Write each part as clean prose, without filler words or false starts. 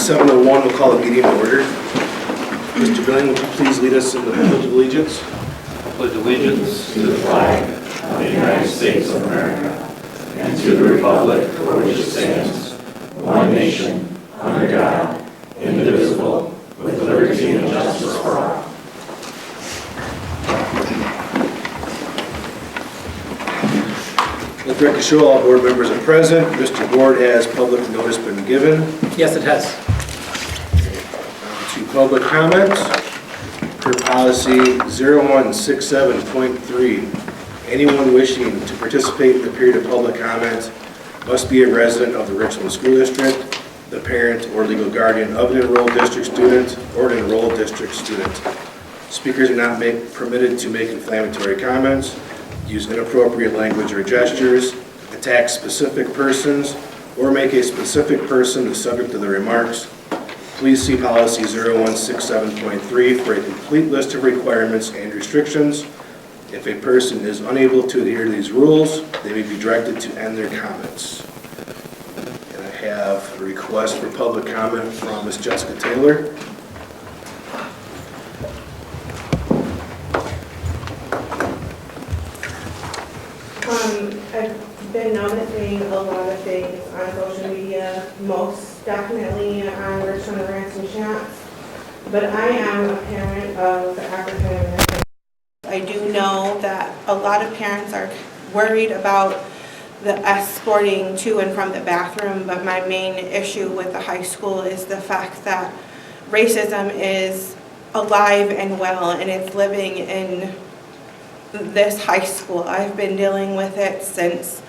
7:01, we'll call the meeting to order. Mr. Billing, would you please lead us in the Pledge of Allegiance? I pledge allegiance to the flag of the United States of America and to the republic for which it stands, one nation, under God, indivisible, with liberty and justice for all. Let the record show all board members are present. Mr. Board, has public notice been given? Yes, it has. To public comments. Per policy 0167.3, anyone wishing to participate in the period of public comment must be a resident of the Richland School District, the parent or legal guardian of an enrolled district student, or an enrolled district student. Speakers are not permitted to make inflammatory comments, use inappropriate language or gestures, attack specific persons, or make a specific person the subject of the remarks. Please see policy 0167.3 for a complete list of requirements and restrictions. If a person is unable to adhere to these rules, they may be directed to end their comments. And I have a request for public comment from Ms. Jessica Taylor. I've been noticing a lot of things on social media, most definitely on Richland Rants and Chats, but I am a parent of African American. I do know that a lot of parents are worried about the escorting to and from the bathroom, but my main issue with the high school is the fact that racism is alive and well, and it's living in this high school. I've been dealing with it since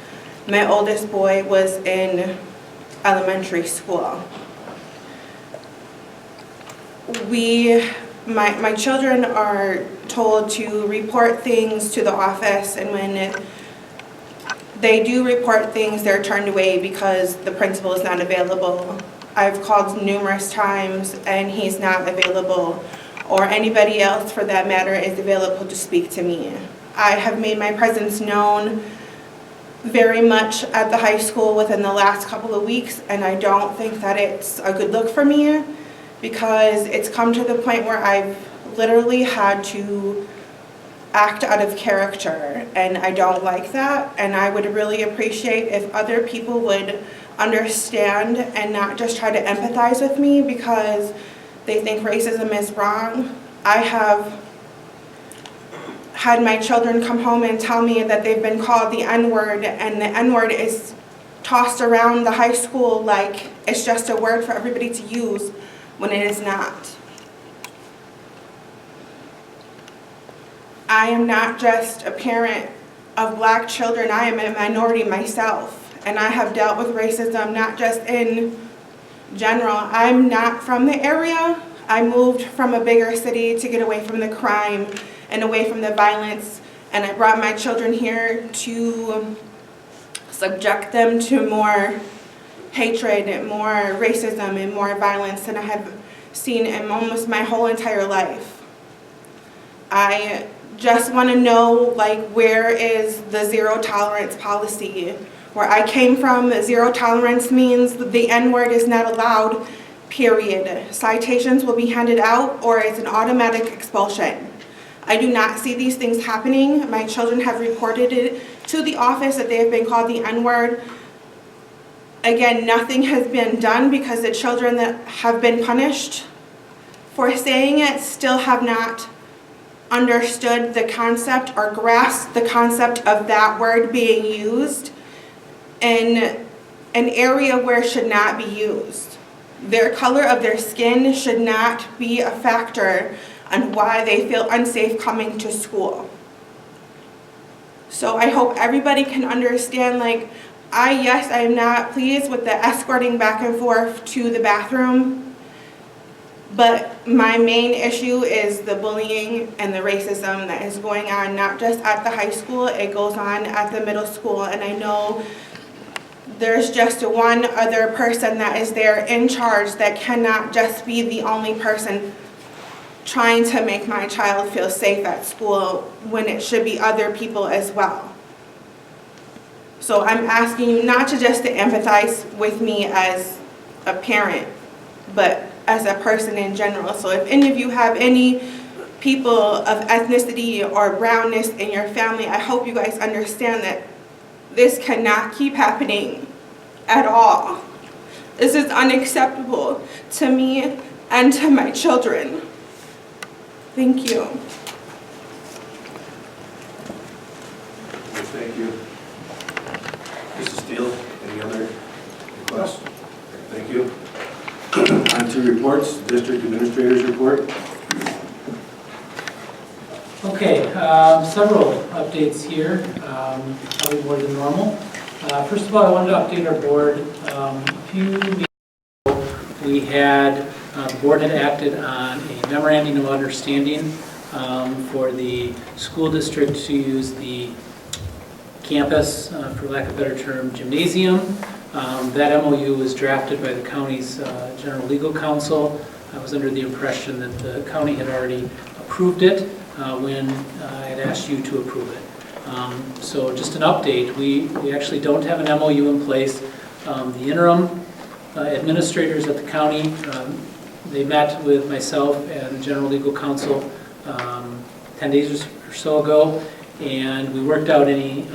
my oldest boy was in elementary school. My children are told to report things to the office, and when they do report things, they're turned away because the principal is not available. I've called numerous times and he's not available, or anybody else for that matter is available to speak to me. I have made my presence known very much at the high school within the last couple of weeks, and I don't think that it's a good look for me, because it's come to the point where I've literally had to act out of character, and I don't like that, and I would really appreciate if other people would understand and not just try to empathize with me because they think racism is wrong. I have had my children come home and tell me that they've been called the N-word, and the N-word is tossed around the high school like it's just a word for everybody to use when it is not. I am not just a parent of black children, I am a minority myself, and I have dealt with racism not just in general. I'm not from the area. I moved from a bigger city to get away from the crime and away from the violence, and I brought my children here to subject them to more hatred and more racism and more violence than I have seen in almost my whole entire life. I just want to know, like, where is the zero tolerance policy? Where I came from, zero tolerance means the N-word is not allowed, period. Citations will be handed out, or it's an automatic expulsion. I do not see these things happening. My children have reported it to the office that they have been called the N-word. Again, nothing has been done because the children that have been punished for saying it still have not understood the concept or grasped the concept of that word being used in an area where it should not be used. Their color of their skin should not be a factor on why they feel unsafe coming to school. So I hope everybody can understand, like, yes, I am not pleased with the escorting back and forth to the bathroom, but my main issue is the bullying and the racism that is going on, not just at the high school, it goes on at the middle school, and I know there's just one other person that is there in charge that cannot just be the only person trying to make my child feel safe at school when it should be other people as well. So I'm asking you not to just to empathize with me as a parent, but as a person in general. So if any of you have any people of ethnicity or brownness in your family, I hope you guys understand that this cannot keep happening at all. This is unacceptable to me and to my children. Thank you. Thank you. Mrs. Steele, any other requests? Thank you. On to reports, District Administrator's report. Okay, several updates here, probably more than normal. First of all, I wanted to update our board. A few meetings ago, we had, the board had acted on a memorandum of understanding for the school district to use the campus, for lack of a better term, gymnasium. That MOU was drafted by the county's general legal counsel. I was under the impression that the county had already approved it when I had asked you to approve it. So just an update, we actually don't have an MOU in place. The interim administrators at the county, they met with myself and the general legal counsel 10 days or so ago, and we worked out any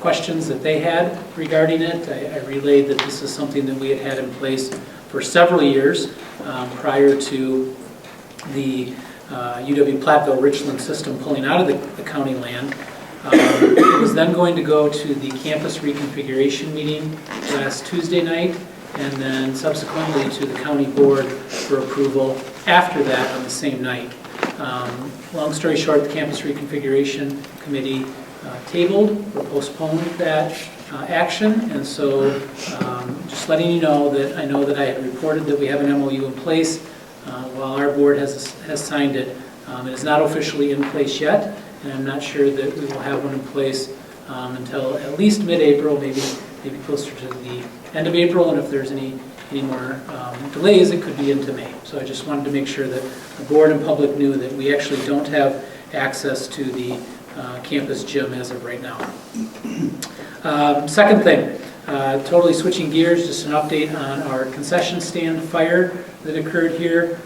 questions that they had regarding it. I relayed that this is something that we had had in place for several years prior to the UW-Platteville Richland system pulling out of the county land. It was then going to go to the campus reconfiguration meeting last Tuesday night, and then subsequently to the county board for approval after that on the same night. Long story short, the campus reconfiguration committee tabled or postponed that action, and so just letting you know that I know that I had reported that we have an MOU in place. While our board has signed it, it is not officially in place yet, and I'm not sure that we will have one in place until at least mid-April, maybe closer to the end of April, and if there's any more delays, it could be into May. So I just wanted to make sure that the board and public knew that we actually don't have access to the campus gym as of right now. Second thing, totally switching gears, just an update on our concession stand fire that occurred here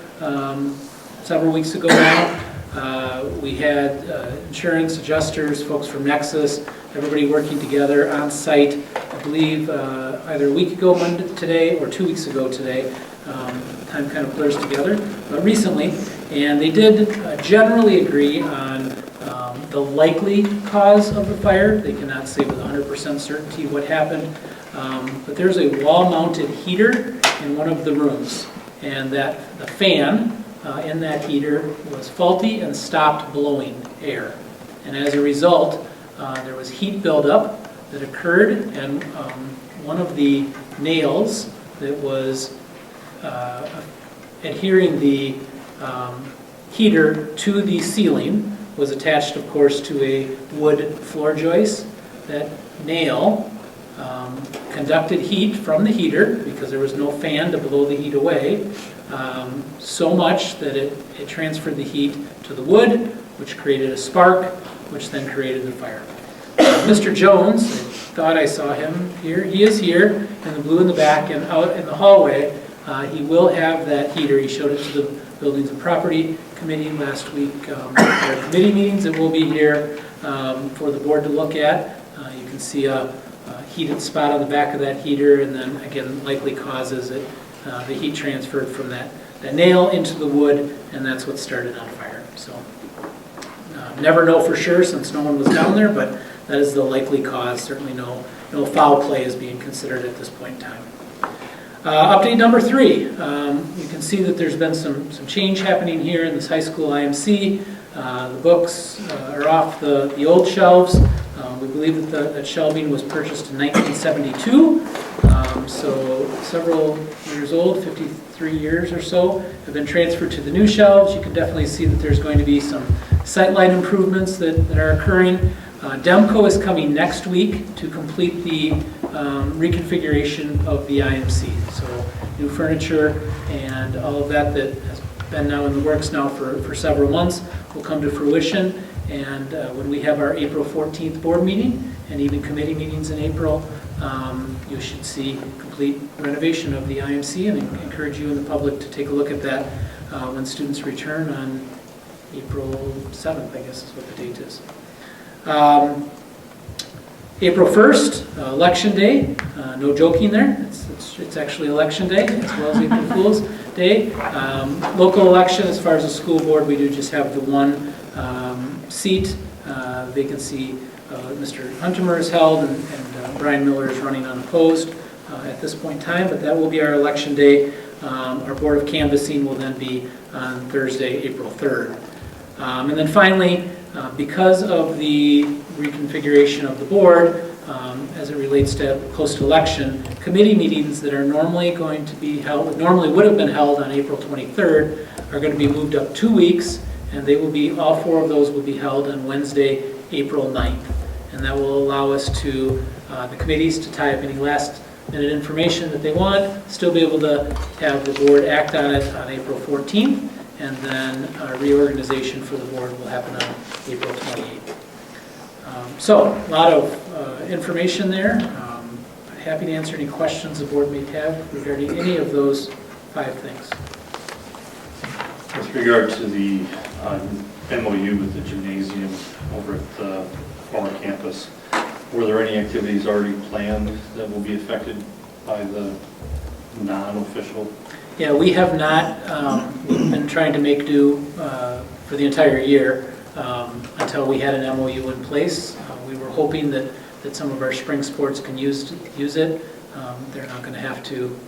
several weeks ago now. We had insurance adjusters, folks from Nexus, everybody working together on site, I believe either a week ago today or 2 weeks ago today. Time kind of blurs together, but recently, and they did generally agree on the likely cause of the fire. They cannot say with 100% certainty what happened, but there's a wall-mounted heater in one of the rooms, and that the fan in that heater was faulty and stopped blowing air. And as a result, there was heat buildup that occurred, and one of the nails that was adhering the heater to the ceiling was attached, of course, to a wood floor joist. That nail conducted heat from the heater, because there was no fan to blow the heat away, so much that it transferred the heat to the wood, which created a spark, which then created the fire. Mr. Jones, I thought I saw him here. He is here in the blue in the back, and out in the hallway. He will have that heater. He showed it to the Buildings and Property Committee last week. There are committee meetings that will be here for the board to look at. You can see a heated spot on the back of that heater, and then again likely causes it the heat transferred from that nail into the wood, and that's what started on fire. So never know for sure since no one was down there, but that is the likely cause. Certainly no foul play is being considered at this point in time. Update number 3. You can see that there's been some change happening here in this high school IMC. The books are off the old shelves. We believe that shelving was purchased in 1972. So several years old, 53 years or so, have been transferred to the new shelves. You can definitely see that there's going to be some sightline improvements that are occurring. Demco is coming next week to complete the reconfiguration of the IMC. So new furniture and all of that has been now in the works now for several months will come to fruition. And when we have our April 14th board meeting and even committee meetings in April, you should see complete renovation of the IMC, and encourage you and the public to take a look at that when students return on April 7th, I guess is what the date is. April 1st, Election Day. No joking there. It's actually Election Day as well as April Fool's Day. Local election, as far as the school board, we do just have the one seat vacancy. Mr. Huntemer is held, and Brian Miller is running unopposed at this point in time, but that will be our election day. Our board of canvassing will then be on Thursday, April 3rd. And then finally, because of the reconfiguration of the board, as it relates to post-election, committee meetings that are normally going to be held, normally would have been held on April 23rd, are going to be moved up 2 weeks, and they will be, all 4 of those will be held on Wednesday, April 9th. And that will allow us to, the committees to tie up any last minute information that they want, still be able to have the board act on it on April 14th, and then reorganization for the board will happen on April 28th. So, a lot of information there. Happy to answer any questions the board may have regarding any of those 5 things. With regard to the MOU with the gymnasium over at the former campus, were there any activities already planned that will be affected by the non-official? Yeah, we have not. We've been trying to make do for the entire year until we had an MOU in place. We were hoping that some of our spring sports can use it. They're not going to have to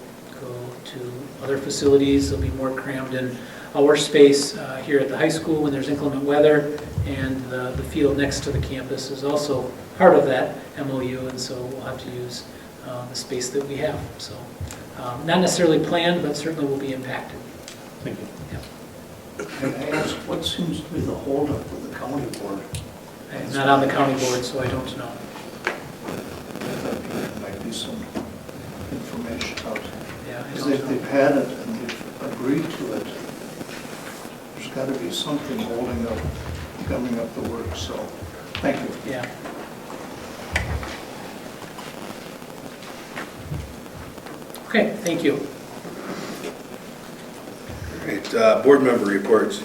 go to other facilities. They'll be more crammed in our space here at the high school when there's inclement weather, and the field next to the campus is also part of that MOU, and so we'll have to use the space that we have. So not necessarily planned, but certainly will be impacted. Thank you. Yeah. Can I ask, what seems to be the holdup with the county board? I'm not on the county board, so I don't know. There might be some information out. Yeah, I Because don't if know. they've had it and they've agreed to it, there's got to be something holding up, gumming up the work, so, thank you. Yeah. Okay, thank you. All right, board member reports.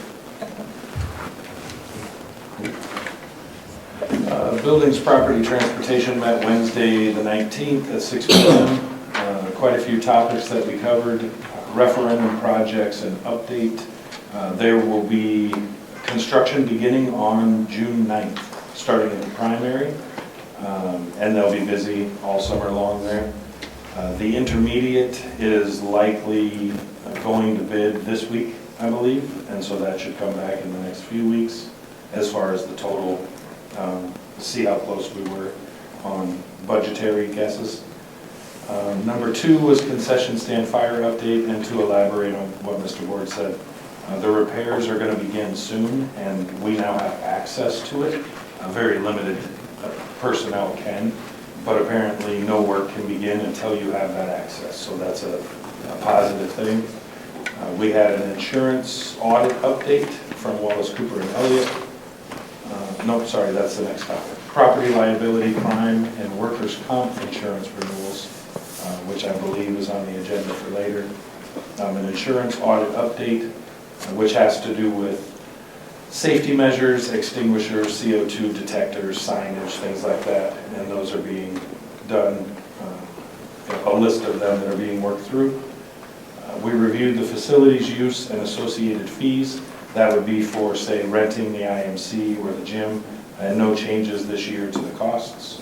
Buildings, Property, Transportation met Wednesday the 19th at 6 p.m. Quite a few topics that we covered, referendum projects and update. There will be construction beginning on June 9th, starting at the primary, and they'll be busy all summer long there. The intermediate is likely going to bid this week, I believe, and so that should come back in the next few weeks as far as the total, see how close we were on budgetary guesses. Number 2 was concession stand fire update, and to elaborate on what Mr. Ward said, the repairs are going to begin soon, and we now have access to it. Very limited personnel can, but apparently no work can begin until you have that access, so that's a positive thing. We had an insurance audit update from Wallace, Cooper, and Elliott. No, sorry, that's the next topic. Property liability, crime, and workers' comp insurance renewals, which I believe is on the agenda for later. An insurance audit update, which has to do with safety measures, extinguishers, CO2 detectors, signage, things like that, and those are being done, a list of them that are being worked through. We reviewed the facilities use and associated fees. That would be for, say, renting the IMC or the gym, and no changes this year to the costs.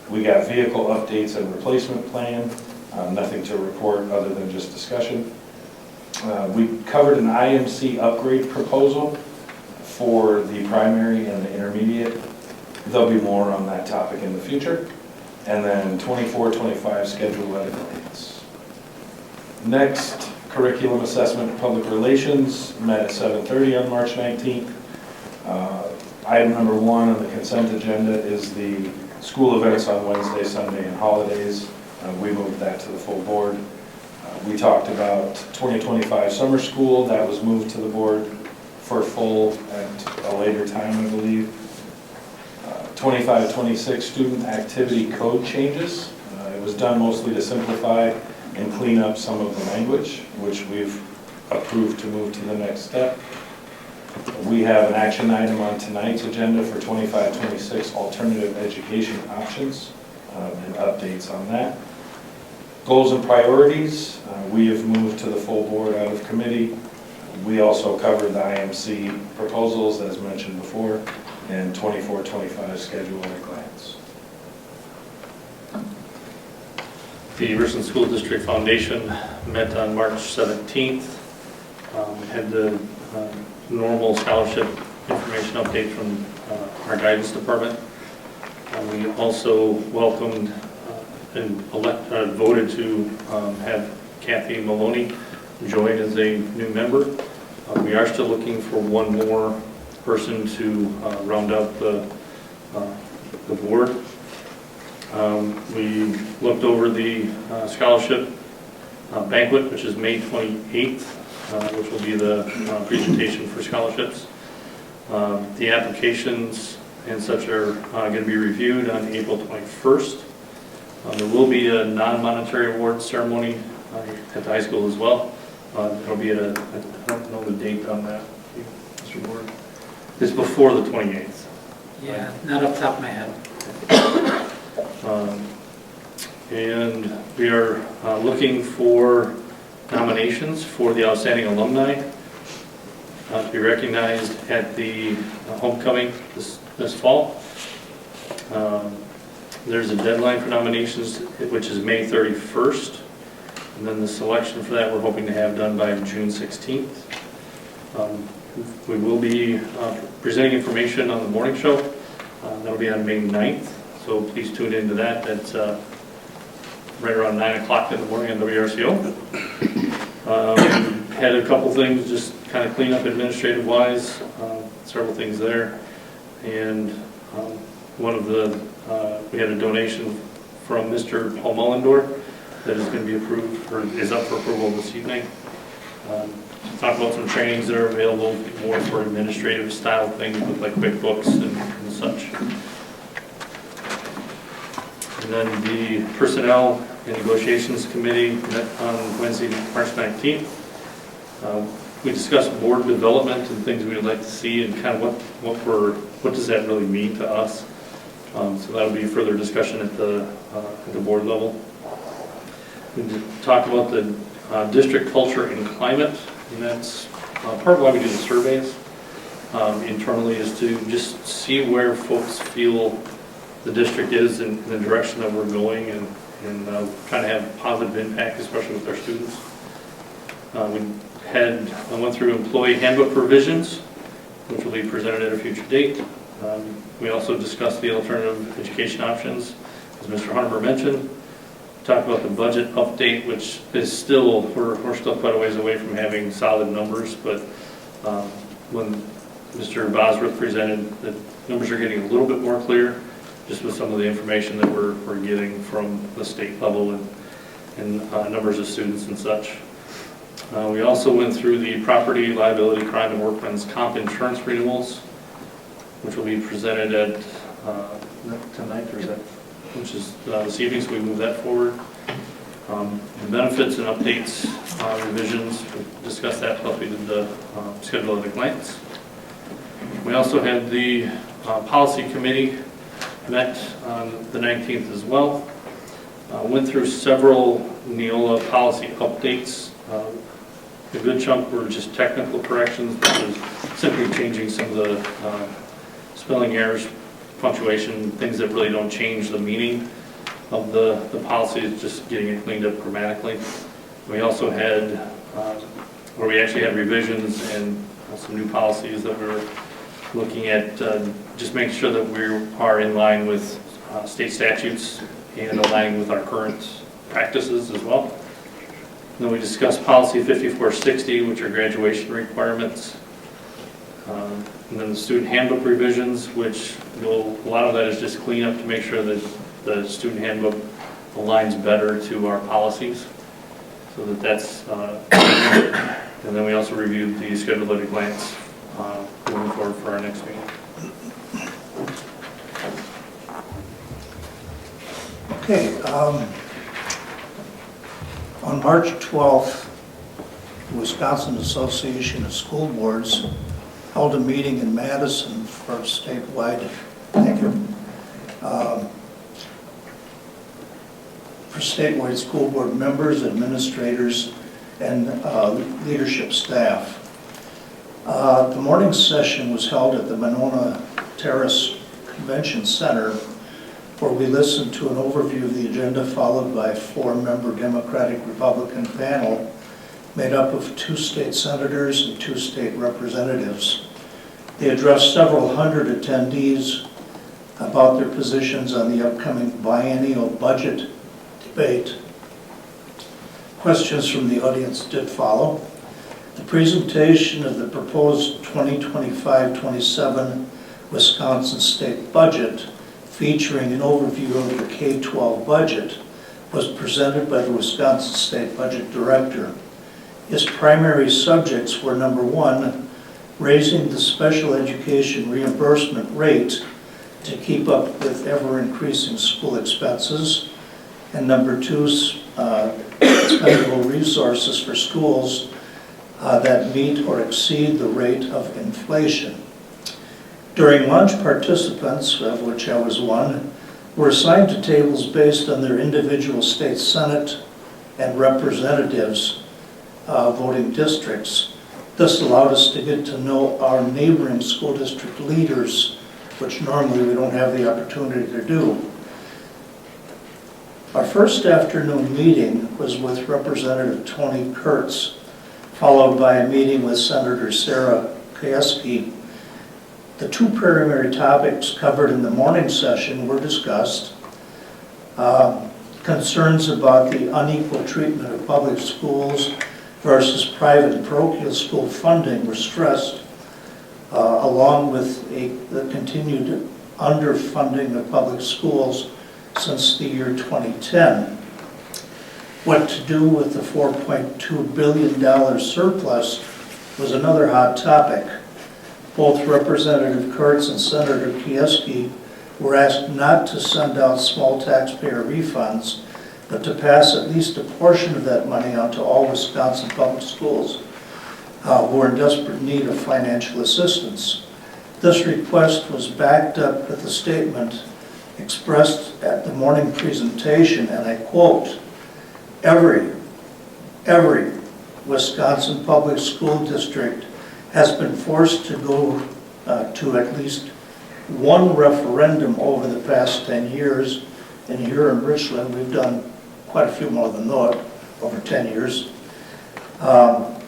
We got vehicle updates and replacement plan, nothing to report other than just discussion. We covered an IMC upgrade proposal for the primary and the intermediate. There'll be more on that topic in the future. And then 24-25 schedule updates. Next, curriculum assessment and public relations met at 7:30 on March 19th. Item number 1 on the consent agenda is the school events on Wednesday, Sunday, and holidays. We moved that to the full board. We talked about 2025 summer school. That was moved to the board for full at a later time, I believe. 25-26 student activity code changes. It It was done mostly to simplify and clean up some of the language, which we've approved to move to the next step. We have an action item on tonight's agenda for 25-26 alternative education options and updates on that. Goals and priorities, we have moved to the full board out of committee. We also covered the IMC proposals, as mentioned before, and 24-25 schedule at a glance. The Richland School District Foundation met on March 17th. We had the normal scholarship information update from our guidance department. We also welcomed and voted to have Kathy Maloney join as a new member. We are still looking for one more person to round out the board. We looked over the scholarship banquet, which is May 28th, which will be the presentation for scholarships. The applications and such are going to be reviewed on April 21st. There will be a non-monetary award ceremony at the high school as well. It'll be at I don't know the date on that, Mr. Ward. It's before the 28th. Yeah, not off the top of my head. And we are looking for nominations for the outstanding alumni to be recognized at the homecoming this fall. There's a deadline for nominations, which is May 31st. And then the selection for that we're hoping to have done by June 16th. We will be presenting information on the morning show. That'll be on May 9th. So please tune into that. That's right around 9 o'clock in the morning on WRCO. Had a couple things just kind of clean up administrative wise, several things there. And one of the, we had a donation from Mr. Paul Mullendorf that is going to be approved, or is up for approval this evening. Talk about some trainings that are available more for administrative style things with like QuickBooks and such. And then the Personnel and Negotiations Committee met on Wednesday, March 19th. We discussed board development and things we would like to see and kind of what does that really mean to us. So that'll be further discussion at the board level. We talked about the district culture and climate, and that's part of why we do the surveys internally, is to just see where folks feel the district is in the direction that we're going, and trying to have positive impact, especially with our students. I went through employee handbook provisions, which will be presented at a future date. We also discussed the alternative education options, as Mr. Harber mentioned. Talked about the budget update, which is still, we're still quite a ways away from having solid numbers, but when Mr. Bosworth presented, the numbers are getting a little bit more clear, just with some of the information that we're getting from the state level and numbers of students and such. We also went through the property, liability, crime, and workman's comp insurance renewals, which will be presented at tonight, or is that, which is this evening, so we move that forward. The benefits and updates, revisions, we discussed that, plus we did the schedule at a glance. We also had the policy committee met on the 19th as well. Went through several Neola policy updates. A good chunk were just technical corrections, which is simply changing some of the spelling errors, punctuation, things that really don't change the meaning of the policy, it's just getting it cleaned up grammatically. We also had, where we actually had revisions and some new policies that we're looking at, just making sure that we are in line with state statutes and aligning with our current practices as well. And then we discussed policy 5460, which are graduation requirements. And then the student handbook revisions, which a lot of that is just clean up to make sure that the student handbook aligns better to our policies, so that's and then we also reviewed the schedule at a glance moving forward for our next meeting. Okay, On March 12th, the Wisconsin Association of School Boards held a meeting in Madison for statewide, for statewide school board members, administrators, and leadership staff. The morning session was held at the Monona Terrace Convention Center, where we listened to an overview of the agenda, followed by a 4-member Democratic-Republican panel made up of 2 state senators and 2 state representatives. They addressed several hundred attendees about their positions on the upcoming biennial budget debate. Questions from the audience did follow. The presentation of the proposed 2025-27 Wisconsin state budget, featuring an overview of the K-12 budget, was presented by the Wisconsin State Budget Director. His primary subjects were, number 1, raising the special education reimbursement rate to keep up with ever-increasing school expenses, and number 2, expendable resources for schools that meet or exceed the rate of inflation. During lunch, participants, of which I was one, were assigned to tables based on their individual state senate and representatives voting districts. This allowed us to get to know our neighboring school district leaders, which normally we don't have the opportunity to do. Our first afternoon meeting was with Representative Tony Kurtz, followed by a meeting with Senator Sarah Kieski. The 2 primary topics covered in the morning session were discussed. Concerns about the unequal treatment of public schools versus private and parochial school funding were stressed, along with the continued underfunding of public schools since the year 2010. What to do with the $4.2 billion surplus was another hot topic. Both Representative Kurtz and Senator Kieski were asked not to send out small taxpayer refunds, but to pass at least a portion of that money out to all Wisconsin public schools who are in desperate need of financial assistance. This request was backed up with a statement expressed at the morning presentation, and I quote, every Wisconsin public school district has been forced to go to at least one referendum over the past 10 years. And here in Richland, we've done quite a few more than that over 10 years. And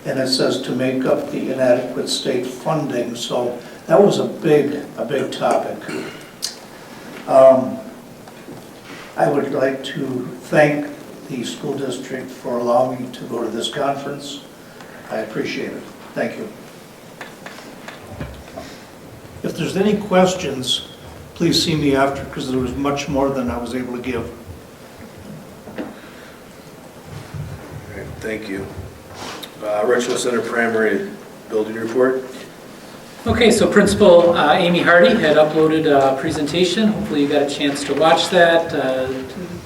it says to make up the inadequate state funding. So that was a big topic. I would like to thank the school district for allowing me to go to this conference. I appreciate it. Thank you. If there's any questions, please see me after, because there was much more than I was able to give. All right, thank you. Richland Center primary building report. Okay, so Principal Amy Hardy had uploaded a presentation. Hopefully you got a chance to watch that.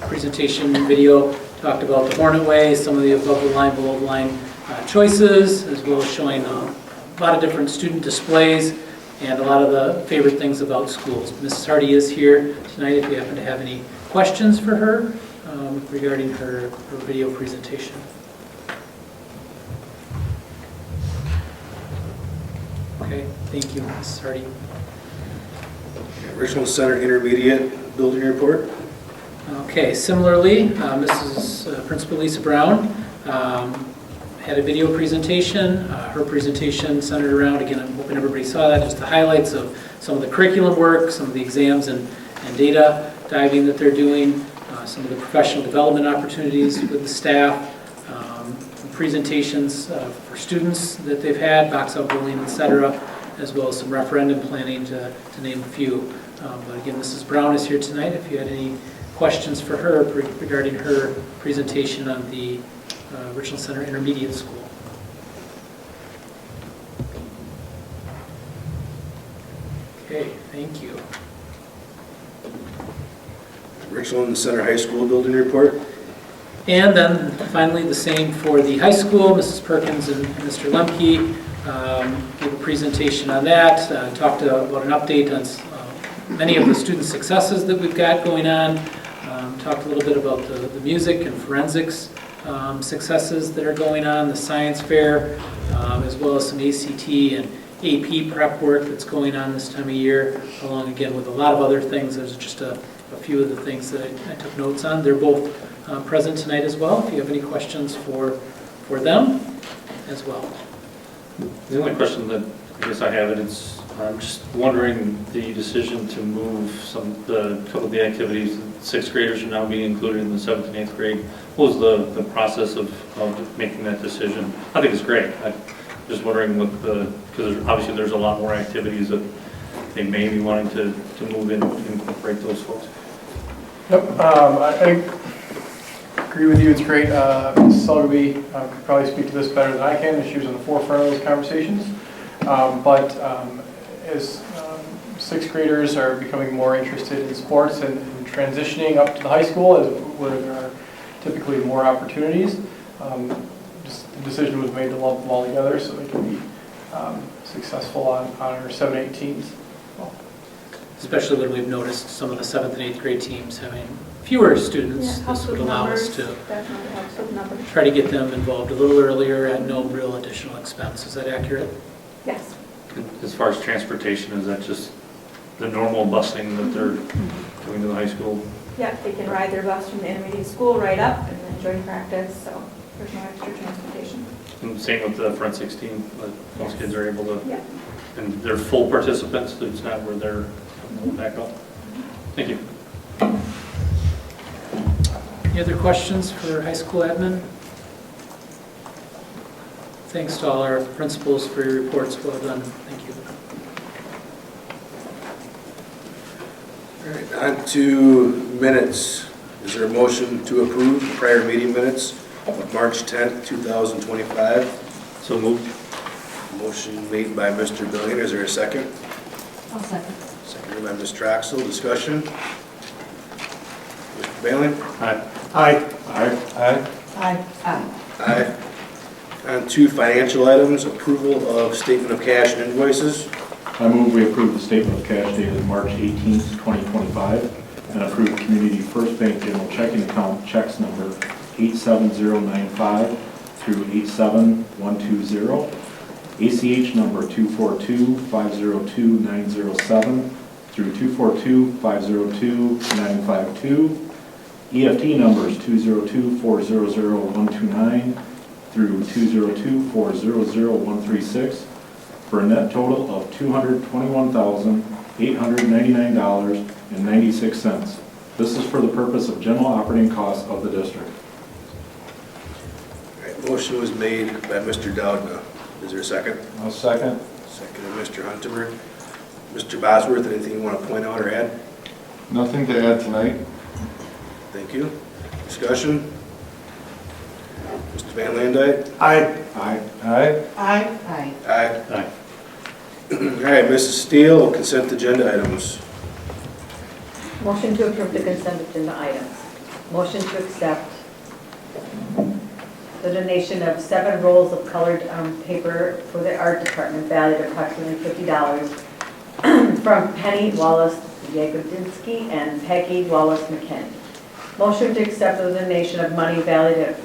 Presentation video talked about the Hornet Way, some of the above the line, below the line choices, as well as showing a lot of different student displays and a lot of the favorite things about schools. Mrs. Hardy is here tonight if you happen to have any questions for her regarding her video presentation. Okay, thank you, Mrs. Hardy. Richland Center intermediate building report. Okay, similarly, Mrs. Principal Lisa Brown had a video presentation. Her presentation centered around, again, I'm hoping everybody saw that, just the highlights of some of the curriculum work, some of the exams and data diving that they're doing, some of the professional development opportunities with the staff, presentations for students that they've had, box out bullying, etc., as well as some referendum planning to name a few. But again, Mrs. Brown is here tonight. If you had any questions for her regarding her presentation on the Richland Center Intermediate School. Okay, thank you. Richland Center High School building report. And then finally, the same for the high school. Mrs. Perkins and Mr. Lemke gave a presentation on that, talked about an update on many of the student successes that we've got going on, talked a little bit about the music and forensics successes that are going on, the science fair, as well as some ACT and AP prep work that's going on this time of year, along again with a lot of other things. There's just a few of the things that I took notes on. They're both present tonight as well, if you have any questions for them as well. The only question that I guess I have, and it's, I'm just wondering the decision to move a couple of the activities, sixth graders are now being included in the 7th and 8th grade. What was the process of making that decision? I think it's great. I'm just wondering what because obviously there's a lot more activities that they may be wanting to move in and incorporate those folks. Yep, I agree with you, it's great. Mrs. Selby could probably speak to this better than I can, as she was on the forefront of those conversations. But as sixth graders are becoming more interested in sports and transitioning up to the high school, where there are typically more opportunities, the decision was made to lump them all together so they can be successful on our 7-8 teams. Especially when we've noticed some of the 7th and 8th grade teams having fewer students. This would allow us to Definitely helps with numbers. try to get them involved a little earlier at no real additional expense. Is that accurate? Yes. As far as transportation, is that just the normal busing that they're doing to the high school? Yeah, they can ride their bus from the intermediate school right up and then join practice, so there's no extra transportation. And same with the forensics team, most kids are able to, Yeah. and they're full participants, it's not where they're back up. Thank you. Any other questions for high school admin? Thanks to all our principals for your reports. Well done. Thank you. All right, on to minutes. Is there a motion to approve the prior meeting minutes of March 10th, 2025? So moved. Motion made by Mr. Billion. Is there a second? I'll second. Seconded by Ms. Troxel. Discussion? Mr. Bailey? Aye. Aye. Aye. Aye. Aye. Aye. On to financial items, approval of statement of cash and invoices. I move we approve the statement of cash dated March 18th, 2025, and approve Community First Bank General Checking Account checks number 87095 through 87120, ACH number 242502907 through 242502952, EFT numbers 202400129 through 202400136, for a net total of $221,899.96. This is for the purpose of general operating costs of the district. All right, motion was made by Mr. Dowdna. Is there a second? I'll second. Seconded by Mr. Hunterberg. Mr. Bosworth, anything you want to point out or add? Nothing to add tonight. Thank you. Discussion? Mr. Van Landijk? Aye. Aye. Aye. Aye. Aye. Aye. Aye. All right, Mrs. Steele, consent agenda items. Motion to approve the consent agenda items. Motion to accept the donation of 7 rolls of colored paper for the art department valued at approximately $50 from Penny Wallace Yagodinsky and Peggy Wallace McKinney. Motion to accept the donation of money valued at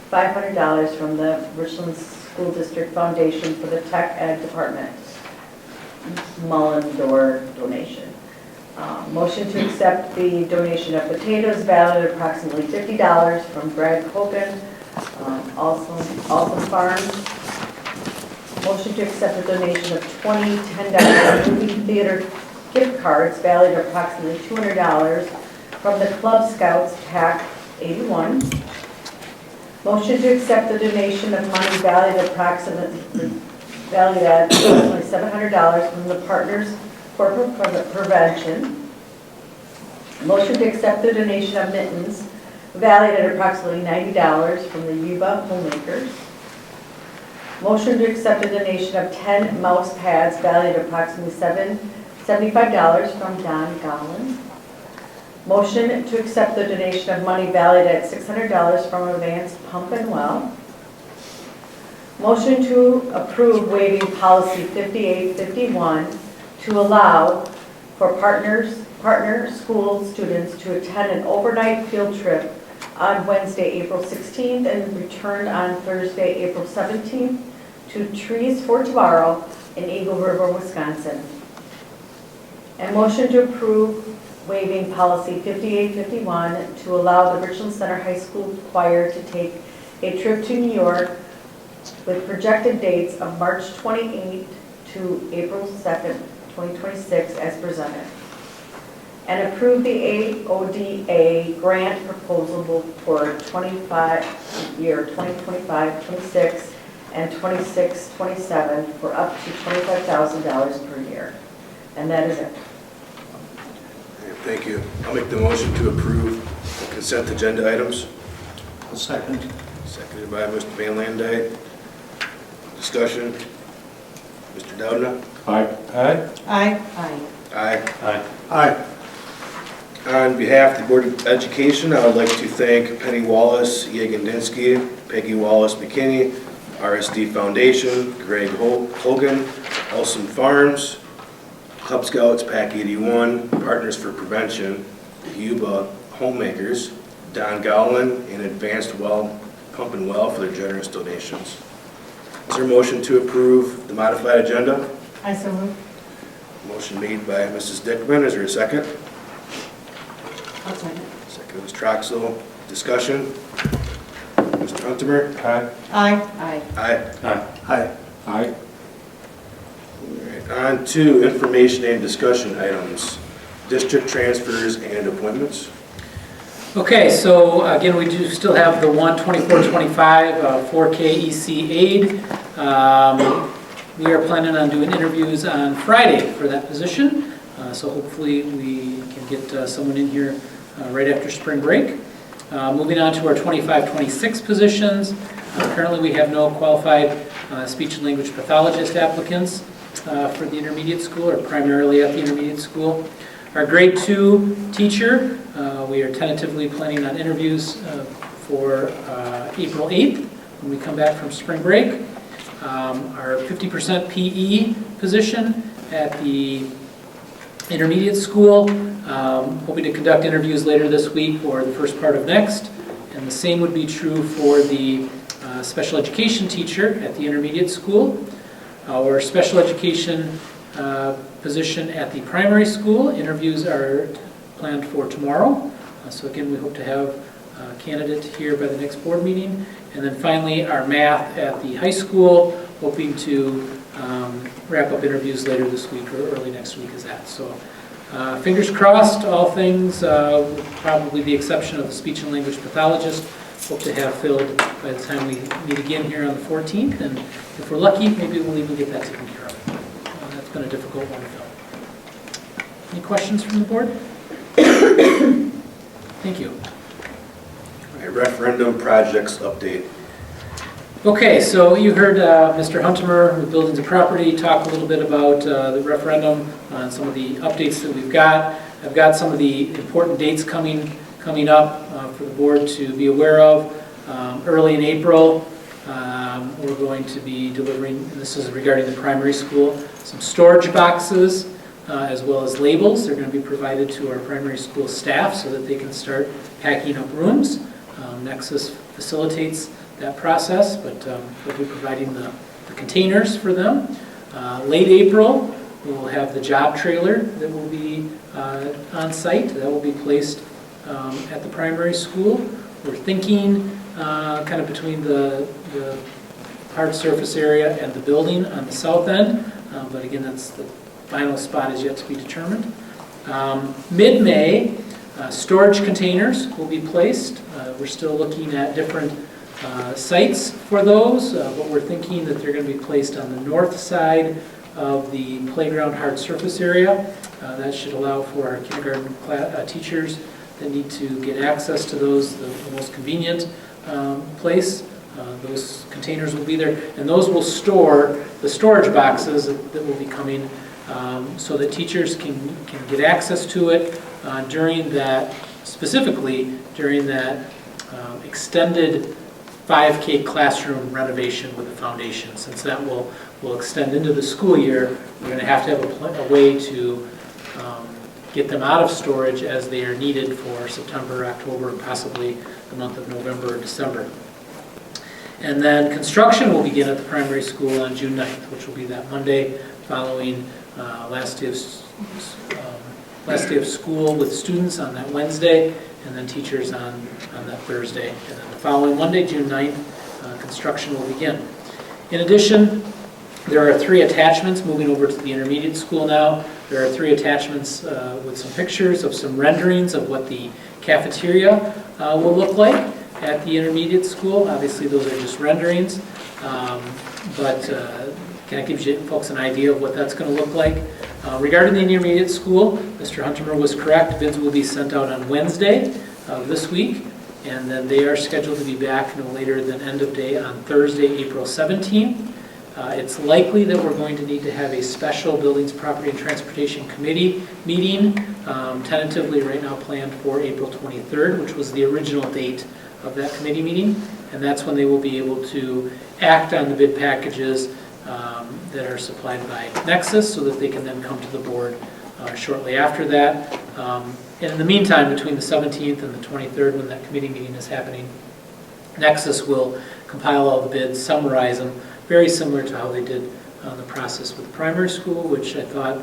$500 from the Richland School District Foundation for the Tech Ed Department. Mullendor donation. Motion to accept the donation of potatoes valued at approximately $50 from Brad Hogan, Alson Farms. Motion to accept the donation of 20 $10 movie theater gift cards valued at approximately $200 from the Club Scouts Pack 81. Motion to accept the donation of money valued at approximately $700 from the Partners for Prevention. Motion to accept the donation of mittens valued at approximately $90 from the Yuba Homemakers. Motion to accept a donation of 10 mouse pads valued at approximately $75 from Don Gollin. Motion to accept the donation of money valued at $600 from Advanced Pump and Well. Motion to approve waiving policy 5851 to allow for partner school students to attend an overnight field trip on Wednesday, April 16th and return on Thursday, April 17th to Trees for Tomorrow in Eagle River, Wisconsin. And motion to approve waiving policy 5851 to allow the Richland Center High School choir to take a trip to New York with projected dates of March 28th to April 2nd, 2026 as presented. And approve the AODA grant proposal for year 2025-26 and 26-27 for up to $25,000 per year. And that is it. Thank you. I'll make the motion to approve the consent agenda items. A second. Seconded by Mr. Van Landijk. Discussion. Mr. Doudna. Aye. Aye. Aye. Aye. Aye. Aye. On behalf of the Board of Education, I would like to thank Penny Wallace, Yagandinsky, Peggy Wallace McKinney, RSD Foundation, Greg Hogan, Elson Farms, Cub Scouts, PAC 81, Partners for Prevention, Yuba Homemakers, Don Gowland, and Advanced Pump and Well for their generous donations. Is there a motion to approve the modified agenda? I so move. Motion made by Mrs. Dickman. Is there a second? I'll second. Second, Ms. Troxel. Discussion. Mr. Huntemer? Aye. Aye. Aye. Aye. Aye. Aye. Aye. All right, on to information and discussion items. District transfers and appointments. Okay, so again, we do still have the 1/24/25 4K EC aide. We are planning on doing interviews on Friday for that position, so hopefully we can get someone in here right after spring break. Moving on to our 25-26 positions. Currently, we have no qualified speech and language pathologist applicants for the intermediate school, or primarily at the intermediate school. Our grade 2 teacher, we are tentatively planning on interviews for April 8th when we come back from spring break. Our 50% PE position at the intermediate school, hoping to conduct interviews later this week or the first part of next. And the same would be true for the special education teacher at the intermediate school. Our special education position at the primary school, interviews are planned for tomorrow. So again, we hope to have a candidate here by the next board meeting. And then finally, our math at the high school, hoping to wrap up interviews later this week or early next week is that. So fingers crossed, all things, with probably the exception of the speech and language pathologist, hope to have filled by the time we meet again here on the 14th. And if we're lucky, maybe we'll even get that taken care of. That's been a difficult one to fill. Any questions from the board? Thank you. All right, referendum projects update. Okay, so you heard Mr. Huntemer with Buildings and Property talk a little bit about the referendum and some of the updates that we've got. I've got some of the important dates coming up for the board to be aware of. Early in April, we're going to be delivering, and this is regarding the primary school, some storage boxes as well as labels. They're going to be provided to our primary school staff so that they can start packing up rooms. Nexus facilitates that process, but we'll be providing the containers for them. Late April, we'll have the job trailer that will be on site. That will be placed at the primary school. We're thinking kind of between the hard surface area and the building on the south end, but again, that's the final spot is yet to be determined. Mid-May, storage containers will be placed. We're still looking at different sites for those, but we're thinking that they're going to be placed on the north side of the playground hard surface area. That should allow for our kindergarten teachers that need to get access to those, the most convenient place. Those containers will be there, and those will store the storage boxes that will be coming so that teachers can get access to it during that, specifically during that extended 5K classroom renovation with the foundation. Since that will extend into the school year, we're going to have a way to get them out of storage as they are needed for September, October, and possibly the month of November or December. And then construction will begin at the primary school on June 9th, which will be that Monday following last day of school with students on that Wednesday, and then teachers on that Thursday. And then the following Monday, June 9th, construction will begin. In addition, there are 3 attachments moving over to the intermediate school now. There are 3 attachments with some pictures of some renderings of what the cafeteria will look like at the intermediate school. Obviously, those are just renderings, but kind of gives you folks an idea of what that's going to look like. Regarding the intermediate school, Mr. Huntermer was correct. Bids will be sent out on Wednesday of this week, and then they are scheduled to be back no later than end of day on Thursday, April 17th. It's likely that we're going to need to have a special Buildings, Property, and Transportation Committee meeting, tentatively right now planned for April 23rd, which was the original date of that committee meeting, and that's when they will be able to act on the bid packages that are supplied by Nexus, so that they can then come to the board shortly after that. And in the meantime, between the 17th and the 23rd, when that committee meeting is happening, Nexus will compile all the bids, summarize them, very similar to how they did the process with the primary school, which I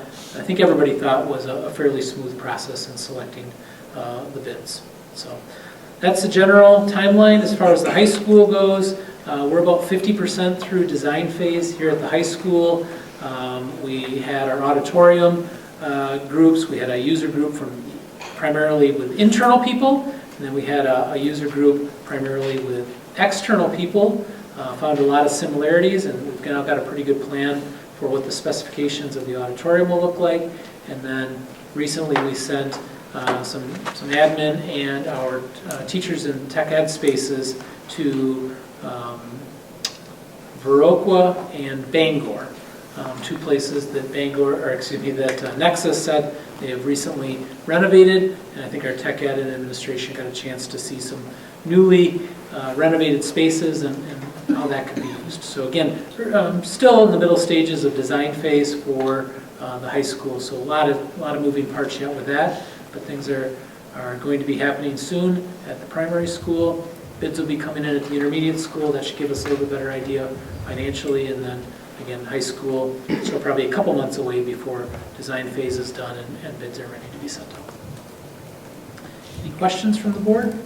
think everybody thought was a fairly smooth process in selecting the bids. So that's the general timeline. As far as the high school goes, we're about 50% through design phase here at the high school. We had our auditorium groups. We had a user group primarily with internal people, and then we had a user group primarily with external people. Found a lot of similarities, and we've now got a pretty good plan for what the specifications of the auditorium will look like. And then recently we sent some admin and our teachers in tech ed spaces to Viroqua and Bangor, 2 places that Nexus said they have recently renovated, and I think our tech ed and administration got a chance to see some newly renovated spaces and how that could be used. So again, still in the middle stages of design phase for the high school, so a lot of moving parts yet with that, but things are going to be happening soon at the primary school. Bids will be coming in at the intermediate school. That should give us a little bit better idea financially, and then again, high school, so probably a couple months away before design phase is done and bids are ready to be sent out. Any questions from the board?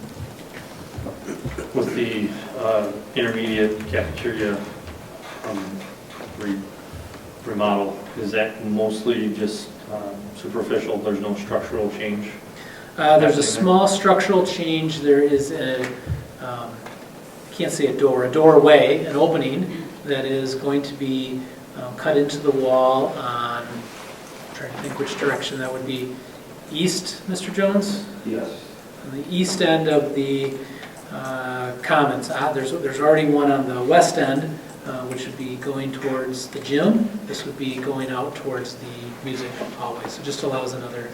With the intermediate cafeteria remodel, is that mostly just superficial? There's no structural change? There's a small structural change. There is can't say a doorway, an opening that is going to be cut into the wall on, I'm trying to think which direction that would be, east, Mr. Jones? Yes. On the east end of the Commons. There's already one on the west end, which would be going towards the gym. This would be going out towards the music hallway, so just allows another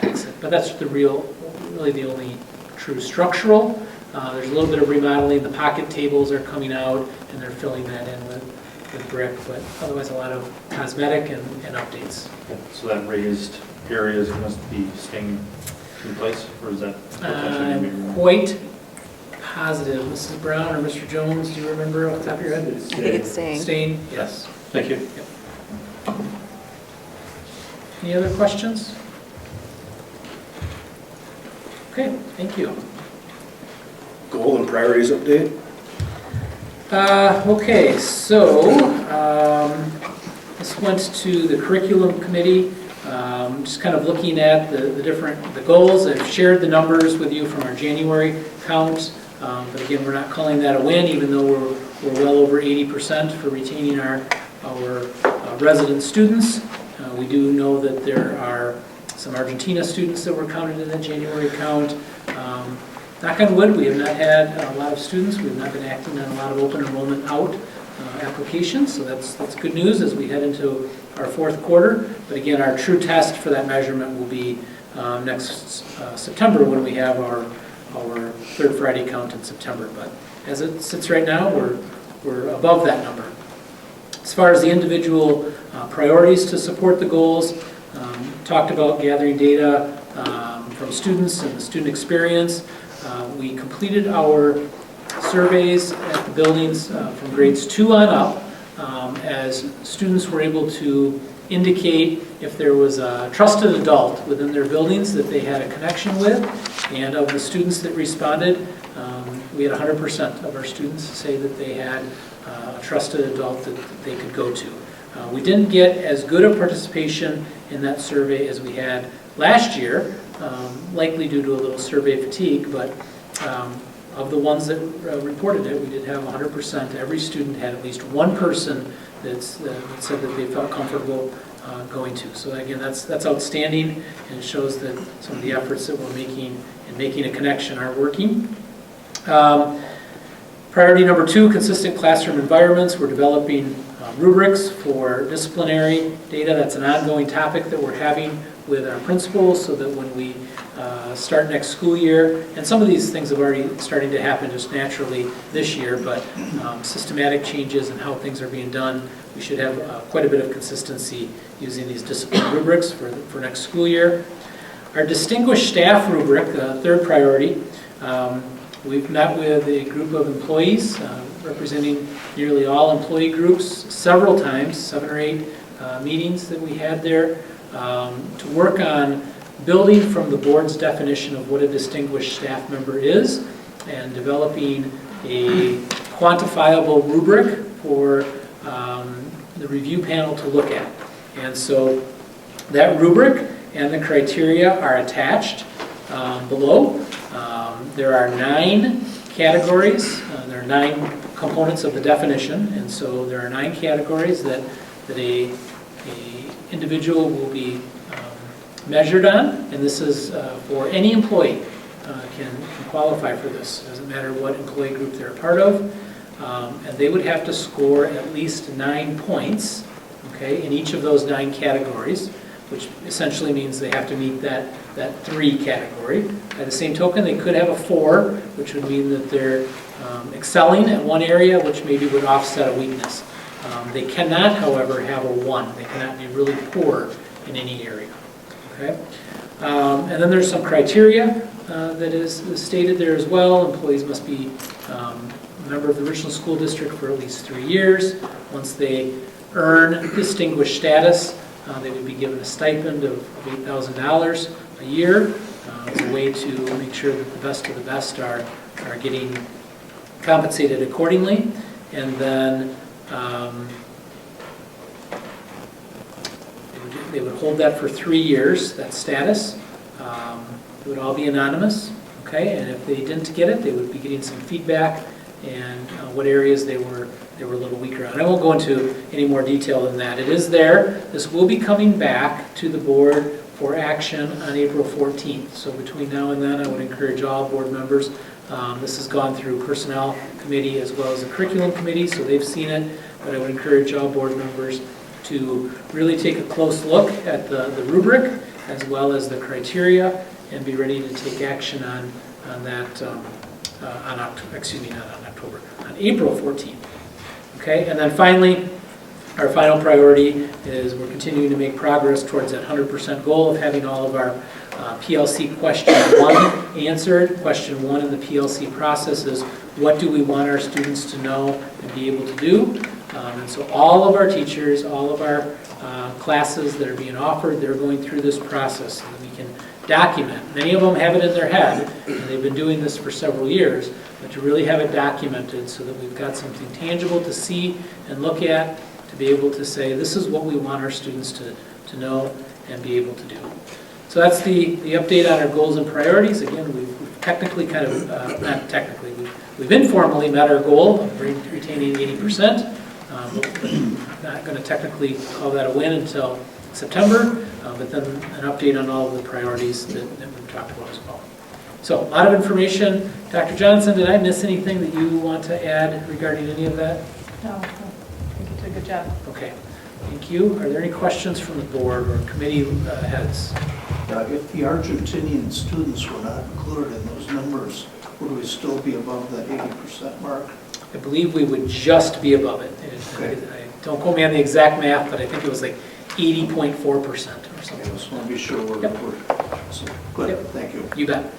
exit. But that's really the only true structural. There's a little bit of remodeling. The pocket tables are coming out, and they're filling that in with brick, but otherwise a lot of cosmetic and updates. So that raised areas must be staying in place, or is that potentially I'm quite positive. Mrs. Brown or Mr. Jones, do you remember off the top of your head? I think it's staying. Staying? Yes. Thank you. Yep. Any other questions? Okay, thank you. Goal and priorities update? Okay, so this went to the curriculum committee, just kind of looking at the goals. I've shared the numbers with you from our January count, but again, we're not calling that a win, even though we're well over 80% for retaining our resident students. We do know that there are some Argentina students that were counted in the January count. Knock on wood, we have not had a lot of students. We have not been acting on a lot of open enrollment out applications, so that's good news as we head into our fourth quarter. But again, our true test for that measurement will be next September when we have our third Friday count in September. But as it sits right now, we're above that number. As far as the individual priorities to support the goals, talked about gathering data from students and the student experience. We completed our surveys at the buildings from grades 2 on up as students were able to indicate if there was a trusted adult within their buildings that they had a connection with. And of the students that responded, we had 100% of our students say that they had a trusted adult that they could go to. We didn't get as good a participation in that survey as we had last year, likely due to a little survey fatigue, but of the ones that reported it, we did have 100%. Every student had at least one person that said that they felt comfortable going to. So again, that's outstanding, and it shows that some of the efforts that we're making in making a connection are working. Priority number 2, consistent classroom environments. We're developing rubrics for disciplinary data. That's an ongoing topic that we're having with our principals so that when we start next school year, and some of these things have already starting to happen just naturally this year, but systematic changes in how things are being done, we should have quite a bit of consistency using these discipline rubrics for next school year. Our distinguished staff rubric, the third priority, we've met with a group of employees representing nearly all employee groups several times, 7 or 8 meetings that we had there, to work on building from the board's definition of what a distinguished staff member is and developing a quantifiable rubric for the review panel to look at. And so that rubric and the criteria are attached below. There are 9 categories. There are 9 components of the definition, and so there are 9 categories that a individual will be measured on, and this is for any employee can qualify for this. It doesn't matter what employee group they're a part of, and they would have to score at least 9 points, okay, in each of those 9 categories, which essentially means they have to meet that 3 category. By the same token, they could have a 4, which would mean that they're excelling at one area, which maybe would offset a weakness. They cannot, however, have a 1. They cannot be really poor in any area. Okay? And then there's some criteria that is stated there as well. Employees must be a member of the Richland School District for at least 3 years. Once they earn distinguished status, they would be given a stipend of $8,000 a year as a way to make sure that the best of the best are getting compensated accordingly. And then they would hold that for 3 years, that status. It would all be anonymous, okay? And if they didn't get it, they would be getting some feedback and what areas they were a little weaker on. I won't go into any more detail than that. It is there. This will be coming back to the board for action on April 14th. So between now and then, I would encourage all board members. This has gone through Personnel Committee as well as the Curriculum Committee, so they've seen it. But I would encourage all board members to really take a close look at the rubric as well as the criteria and be ready to take action on that on April 14th. Okay, and then finally, our final priority is we're continuing to make progress towards that 100% goal of having all of our PLC question 1 answered. Question 1 in the PLC process is, what do we want our students to know and be able to do? And so all of our teachers, all of our classes that are being offered, they're going through this process so that we can document. Many of them have it in their head, and they've been doing this for several years, but to really have it documented so that we've got something tangible to see and look at, to be able to say, this is what we want our students to know and be able to do. So that's the update on our goals and priorities. Again, we've technically kind of, not technically, we've informally met our goal of retaining 80%. I'm not going to technically call that a win until September, but then an update on all of the priorities that we've talked about as well. So a lot of information. Dr. Johnson, did I miss anything that you want to add regarding any of that? No. Good job. Okay, thank you. Are there any questions from the board or committee heads? If the Argentinian students were not included in those numbers, would we still be above that 80% mark? I believe we would just be above it. Okay. Don't quote me on the exact math, but I think it was like 80.4% or I something. just want to be sure we're, Yep. so, good, Yep. thank you. You bet.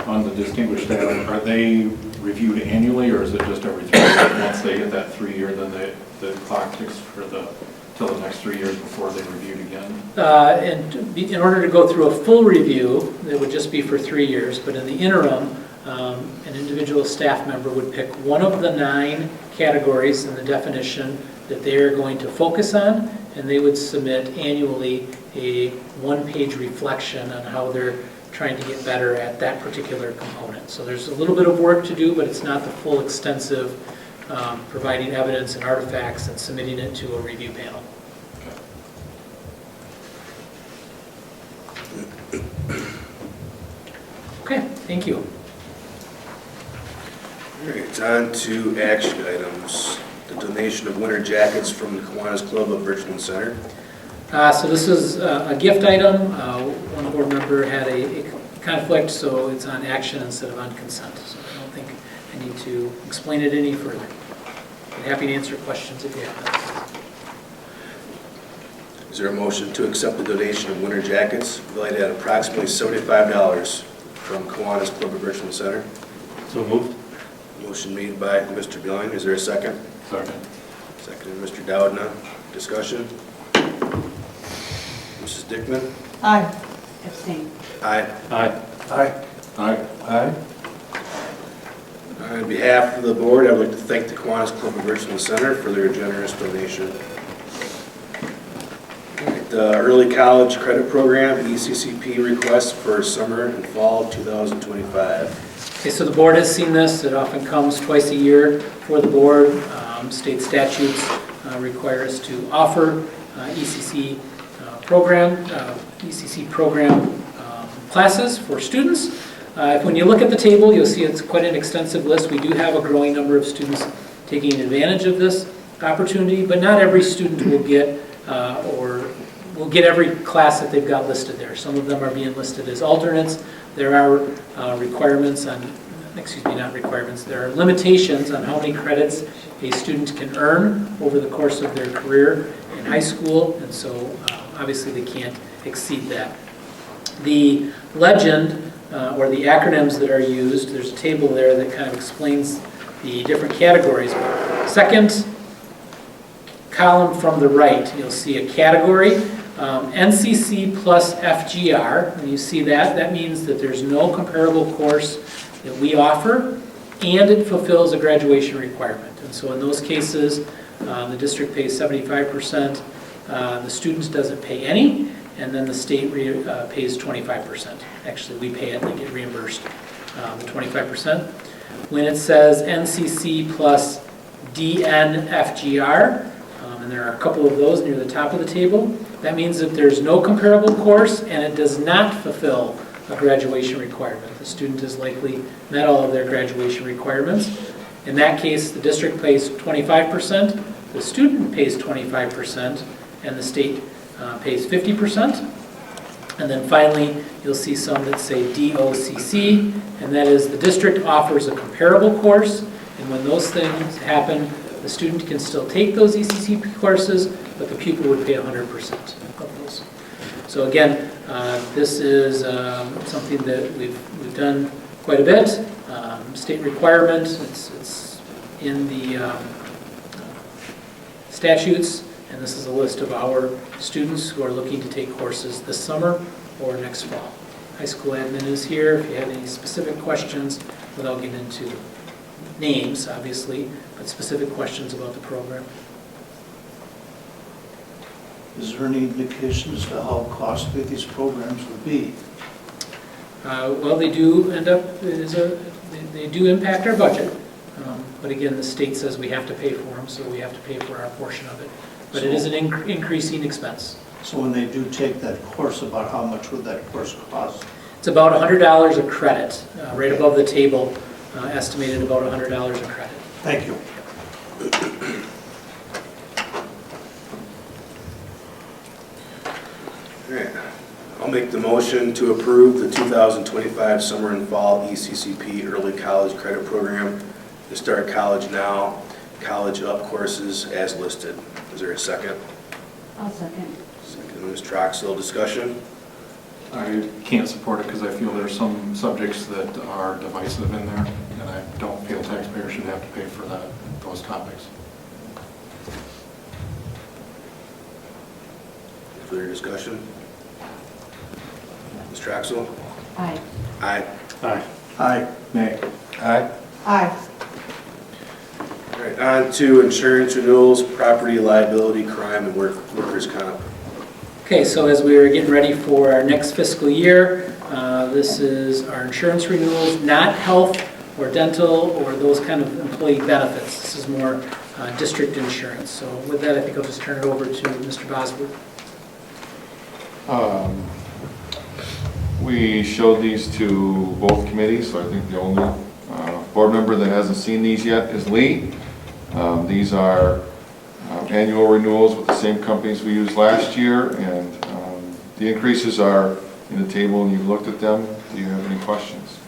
On the distinguished staff, are they reviewed annually, or is it just every 3 years? Once they hit that 3-year, then the clock ticks for till the next 3 years before they reviewed again? And in order to go through a full review, it would just be for 3 years, but in the interim, an individual staff member would pick one of the 9 categories in the definition that they are going to focus on, and they would submit annually a 1-page reflection on how they're trying to get better at that particular component. So there's a little bit of work to do, but it's not the full extensive providing evidence and artifacts and submitting it to a review panel. Okay, thank you. All right, on to action items. The donation of winter jackets from the Kiwanis Club of Richland Center. So this is a gift item. One board member had a conflict, so it's on action instead of on consent. So I don't think I need to explain it any further. I'm happy to answer questions if you have them. Is there a motion to accept the donation of winter jackets valued at approximately $75 from Kiwanis Club of Richland Center? So moved. Motion made by Mr. Bieling. Is there a second? Second. Seconded Mr. Dowdna. Discussion? Mrs. Dickman? Aye. Abstain. Aye. Aye. Aye. Aye. Aye. On behalf of the board, I would like to thank the Kiwanis Club of Richland Center for their generous donation. The Early College Credit Program, ECCP request for summer and fall 2025. Okay, so the board has seen this. It often comes twice a year for the board. State statutes require us to offer ECC program classes for students. When you look at the table, you'll see it's quite an extensive list. We do have a growing number of students taking advantage of this opportunity, but not every student will get will get every class that they've got listed there. Some of them are being listed as alternates. There are requirements on, not requirements, there are limitations on how many credits a student can earn over the course of their career in high school, and so obviously they can't exceed that. The legend, or the acronyms that are used, there's a table there that kind of explains the different categories. Second column from the right, you'll see a category, NCC plus FGR. When you see that, that means that there's no comparable course that we offer, and it fulfills a graduation requirement. And so in those cases, the district pays 75%, the student doesn't pay any, and then the state pays 25%. Actually, we pay it and they get reimbursed the 25%. When it says NCC plus DNFGR, and there are a couple of those near the top of the table, that means that there's no comparable course and it does not fulfill a graduation requirement. The student has likely met all of their graduation requirements. In that case, the district pays 25%, the student pays 25%, and the state pays 50%. And then finally, you'll see some that say DOCC, and that is the district offers a comparable course, and when those things happen, the student can still take those ECC courses, but the pupil would pay 100% of those. So again, this is something that we've done quite a bit. State requirement, it's in the statutes, and this is a list of our students who are looking to take courses this summer or next fall. High school admin is here if you have any specific questions, without getting into names, obviously, but specific questions about the program. Is there any indication as to how costly these programs would be? Well, they do end up, they do impact our budget, but again, the state says we have to pay for them, so we have to pay for our portion of it. But it is an increasing expense. So when they do take that course, about how much would that course cost? It's about $100 a credit, right above the table, estimated about $100 a credit. Thank you. All right. I'll make the motion to approve the 2025 summer and fall ECCP early college credit program to start college now, college up courses as listed. Is there a second? I'll second. Second, Ms. Troxel, discussion? I can't support it because I feel there's some subjects that are divisive in there, and I don't feel taxpayers should have to pay for those topics. Further discussion? Ms. Troxel? Aye. Aye. Aye. Aye. Nay. Aye. Aye. All right, on to insurance renewals, property liability, crime, and workers' comp. Okay, so as we are getting ready for our next fiscal year, this is our insurance renewals, not health or dental or those kind of employee benefits. This is more district insurance. So with that, I think I'll just turn it over to Mr. Bosworth. We showed these to both committees, so I think the only board member that hasn't seen these yet is Lee. These are annual renewals with the same companies we used last year, and the increases are in the table and you've looked at them. Do you have any questions?